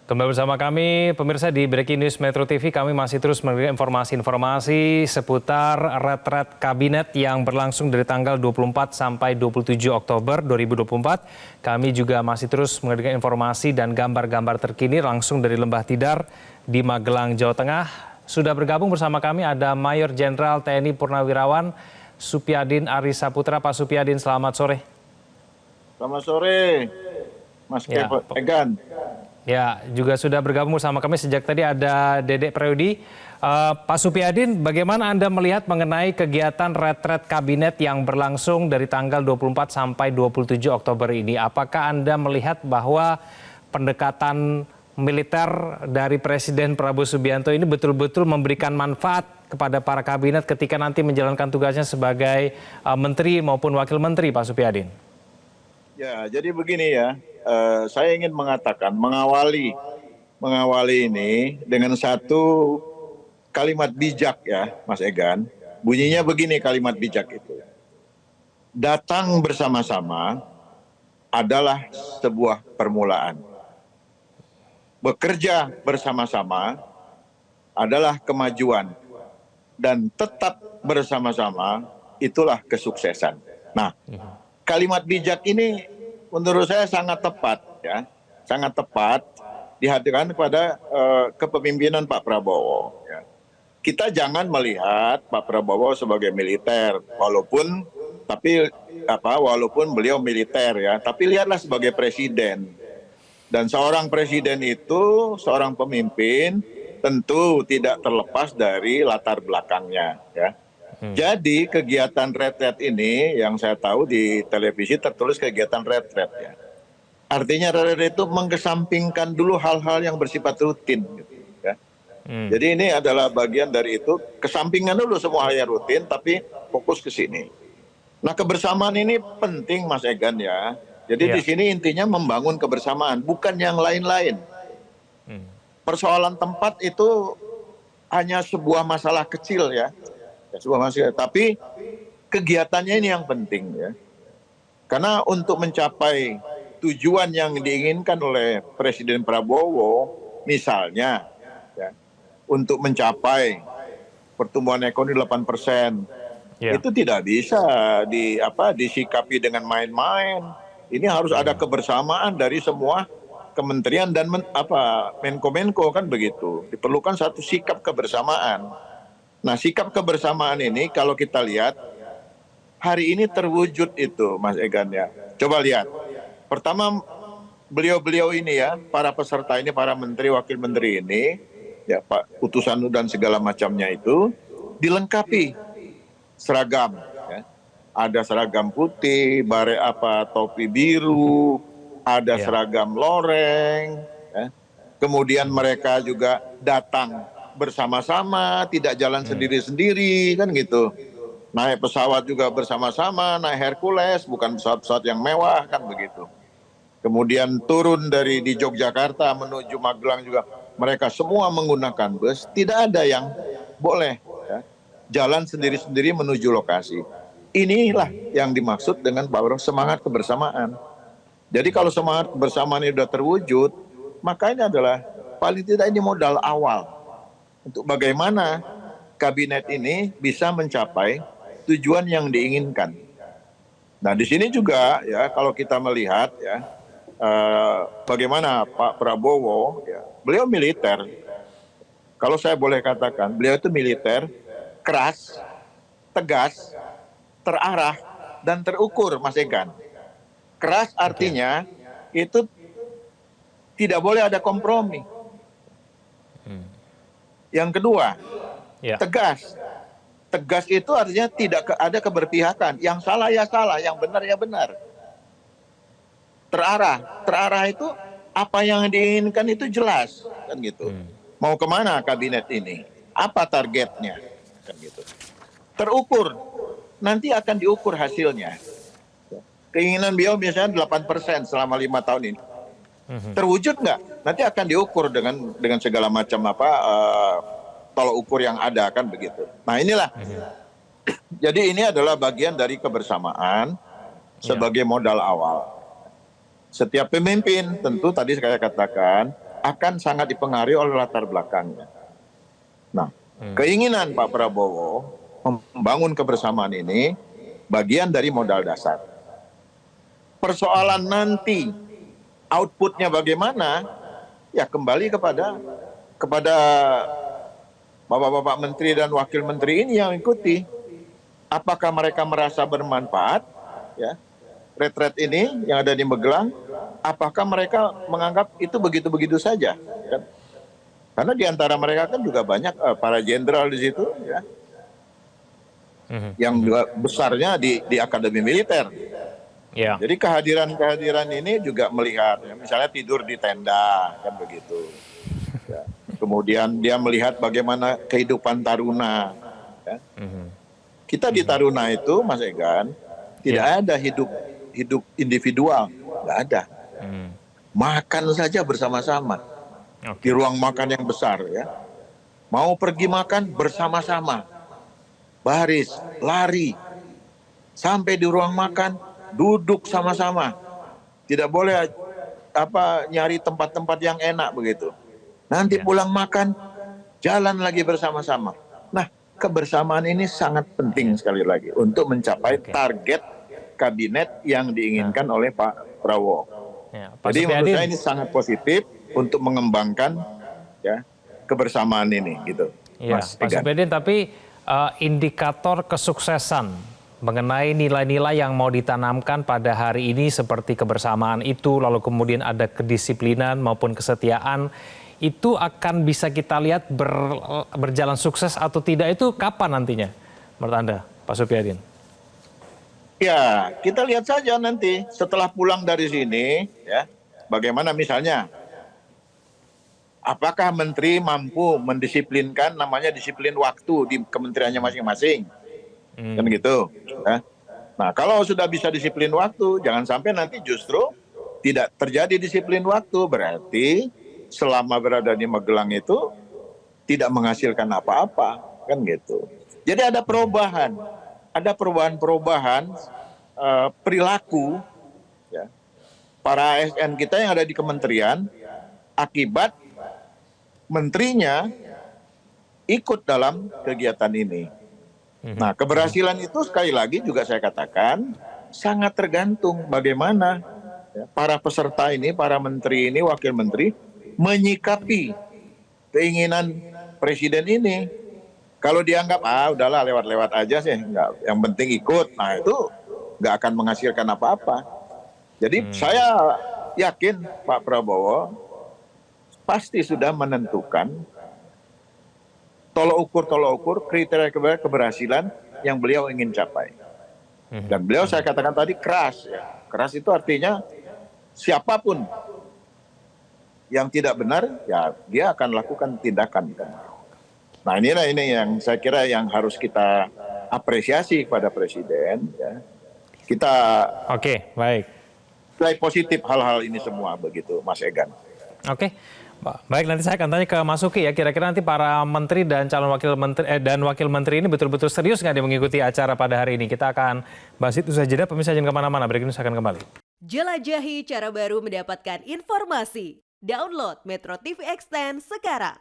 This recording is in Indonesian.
Kembali bersama kami, pemirsa di Breaking News Metro TV, kami masih terus memberikan informasi-informasi seputar retret kabinet yang berlangsung dari tanggal 24 sampai 27 Oktober 2024. Kami juga masih terus memberikan informasi dan gambar-gambar terkini langsung dari Lembah Tidar di Magelang, Jawa Tengah. Sudah bergabung bersama kami ada Mayor Jenderal TNI Purnawirawan Supyadin Arisaputra. Pak Supyadin, selamat sore. Selamat sore, Mas Egan. Ya, juga sudah bergabung bersama kami sejak tadi ada Dedek Prayudi. Pak Supyadin, bagaimana Anda melihat mengenai kegiatan retret kabinet yang berlangsung dari tanggal 24 sampai 27 Oktober ini? Apakah Anda melihat bahwa pendekatan militer dari Presiden Prabowo Subianto ini betul-betul memberikan manfaat kepada para kabinet ketika nanti menjalankan tugasnya sebagai menteri maupun wakil menteri, Pak Supyadin? Ya, jadi begini ya. Saya ingin mengatakan mengawali ini dengan satu kalimat bijak ya, Mas Egan. Bunyinya begini kalimat bijak itu. Datang bersama-sama adalah sebuah permulaan. Bekerja bersama-sama adalah kemajuan. Dan tetap bersama-sama itulah kesuksesan. Nah, kalimat bijak ini menurut saya sangat tepat ya, sangat tepat dihadirkan kepada kepemimpinan Pak Prabowo. Ya. Kita jangan melihat Pak Prabowo sebagai militer, walaupun beliau militer ya, tapi lihatlah sebagai presiden. Dan seorang presiden itu, seorang pemimpin tentu tidak terlepas dari latar belakangnya ya. Jadi kegiatan retret ini yang saya tahu di televisi tertulis kegiatan retret ya. Artinya retret itu mengesampingkan dulu hal-hal yang bersifat rutin. Gitu, ya. Jadi ini adalah bagian dari itu, kesampingan dulu semua hal yang rutin tapi fokus ke sini. Nah kebersamaan ini penting Mas Egan ya. Jadi di sini intinya membangun kebersamaan, bukan yang lain-lain. Persoalan tempat itu hanya sebuah masalah kecil ya. Tapi kegiatannya ini yang penting ya. Karena untuk mencapai tujuan yang diinginkan oleh Presiden Prabowo, misalnya ya, untuk mencapai pertumbuhan ekonomi 8%, itu tidak bisa disikapi dengan main-main. Ini harus ada kebersamaan dari semua kementerian dan Menko-Menko kan begitu. Diperlukan satu sikap kebersamaan. Nah sikap kebersamaan ini kalau kita lihat hari ini terwujud itu Mas Egan ya. Coba lihat. Pertama beliau-beliau ini ya, para peserta ini, para menteri, wakil menteri ini, ya Pak, utusan dan segala macamnya itu dilengkapi seragam. Ya. Ada seragam putih, topi biru, ada seragam loreng. Ya. Kemudian mereka juga datang bersama-sama, tidak jalan sendiri-sendiri kan gitu. Naik pesawat juga bersama-sama, naik Hercules, bukan pesawat-pesawat yang mewah kan begitu. Kemudian turun di Yogyakarta menuju Magelang juga, mereka semua menggunakan bus, tidak ada yang boleh ya, jalan sendiri-sendiri menuju lokasi. Inilah yang dimaksud dengan power semangat kebersamaan. Jadi kalau semangat kebersamaan ini sudah terwujud, maka ini adalah paling tidak ini modal awal untuk bagaimana kabinet ini bisa mencapai tujuan yang diinginkan. Nah di sini juga ya kalau kita melihat ya bagaimana Pak Prabowo, ya, beliau militer. Kalau saya boleh katakan beliau itu militer, keras, tegas, terarah dan terukur Mas Egan. Keras artinya itu tidak boleh ada kompromi. Yang kedua, tegas. Tegas itu artinya tidak ada keberpihakan. Yang salah ya salah, yang benar ya benar. Terarah. Terarah itu apa yang diinginkan itu jelas. Kan gitu. Mau kemana kabinet ini? Apa targetnya? Kan gitu. Terukur. Nanti akan diukur hasilnya. Keinginan beliau biasanya 8% selama 5 tahun ini. Terwujud nggak? Nanti akan diukur dengan segala macam tolok ukur yang ada kan begitu. Nah inilah. Jadi ini adalah bagian dari kebersamaan sebagai modal awal. Setiap pemimpin tentu tadi saya katakan akan sangat dipengaruhi oleh latar belakangnya. Nah, keinginan Pak Prabowo membangun kebersamaan ini bagian dari modal dasar. Persoalan nanti outputnya bagaimana, ya kembali kepada bapak-bapak menteri dan wakil menteri ini yang ikuti. Apakah mereka merasa bermanfaat, ya, retret ini yang ada di Magelang? Apakah mereka menganggap itu begitu-begitu saja? Kan? Karena di antara mereka kan juga banyak para jenderal di situ, ya, yang juga besarnya di akademi militer. Ya. Jadi kehadiran ini juga melihat, ya, misalnya tidur di tenda, kan begitu. Ya. Kemudian dia melihat bagaimana kehidupan taruna. Ya. Kita di taruna itu, Mas Egan, tidak ada hidup individual, nggak ada. Makan saja bersama-sama di ruang makan yang besar, ya. Mau pergi makan bersama-sama, baris, lari, sampai di ruang makan duduk sama-sama. Tidak boleh nyari tempat-tempat yang enak begitu. Nanti pulang makan, jalan lagi bersama-sama. Nah, kebersamaan ini sangat penting sekali lagi untuk mencapai target kabinet yang diinginkan oleh Pak Prabowo. Ya, Pak Jadi menurut Supyadin, saya ini sangat positif untuk mengembangkan, ya, kebersamaan ini, gitu. ya, Mas Pak Egan. Supyadin, tapi indikator kesuksesan mengenai nilai-nilai yang mau ditanamkan pada hari ini seperti kebersamaan itu, lalu kemudian ada kedisiplinan maupun kesetiaan, itu akan bisa kita lihat berjalan sukses atau tidak itu kapan nantinya menurut Anda, Pak Supyadin? Ya, kita lihat saja nanti setelah pulang dari sini, ya, bagaimana misalnya, apakah menteri mampu mendisiplinkan, namanya disiplin waktu di kementeriannya masing-masing, kan gitu. Ya. Nah, kalau sudah bisa disiplin waktu, jangan sampai nanti justru tidak terjadi disiplin waktu, berarti selama berada di Magelang itu tidak menghasilkan apa-apa, kan gitu. Jadi ada perubahan perilaku, ya, para ASN kita yang ada di kementerian akibat menterinya ikut dalam kegiatan ini. Nah, keberhasilan itu sekali lagi juga saya katakan sangat tergantung bagaimana, ya, para peserta ini, para menteri ini, wakil menteri menyikapi keinginan presiden ini. Kalau dianggap udahlah lewat-lewat aja sih, yang penting ikut, nah itu nggak akan menghasilkan apa-apa. Jadi saya yakin Pak Prabowo pasti sudah menentukan tolok ukur kriteria keberhasilan yang beliau ingin capai. Dan beliau, saya katakan tadi, keras. Ya. Keras itu artinya siapapun yang tidak benar, ya dia akan lakukan tindakan. Nah, ini yang saya kira yang harus kita apresiasi kepada presiden. Ya. Kita Baik. nilai positif hal-hal ini semua begitu, Mas Egan. Oke. Baik, nanti saya akan tanya ke Mas Uki ya, kira-kira nanti para menteri dan calon wakil menteri ini betul-betul serius nggak dia mengikuti acara pada hari ini? Kita akan bahas itu usai jeda, pemirsa jangan kemana-mana, break news akan kembali. Jelajahi cara baru mendapatkan informasi. Download Metro TV Extend sekarang.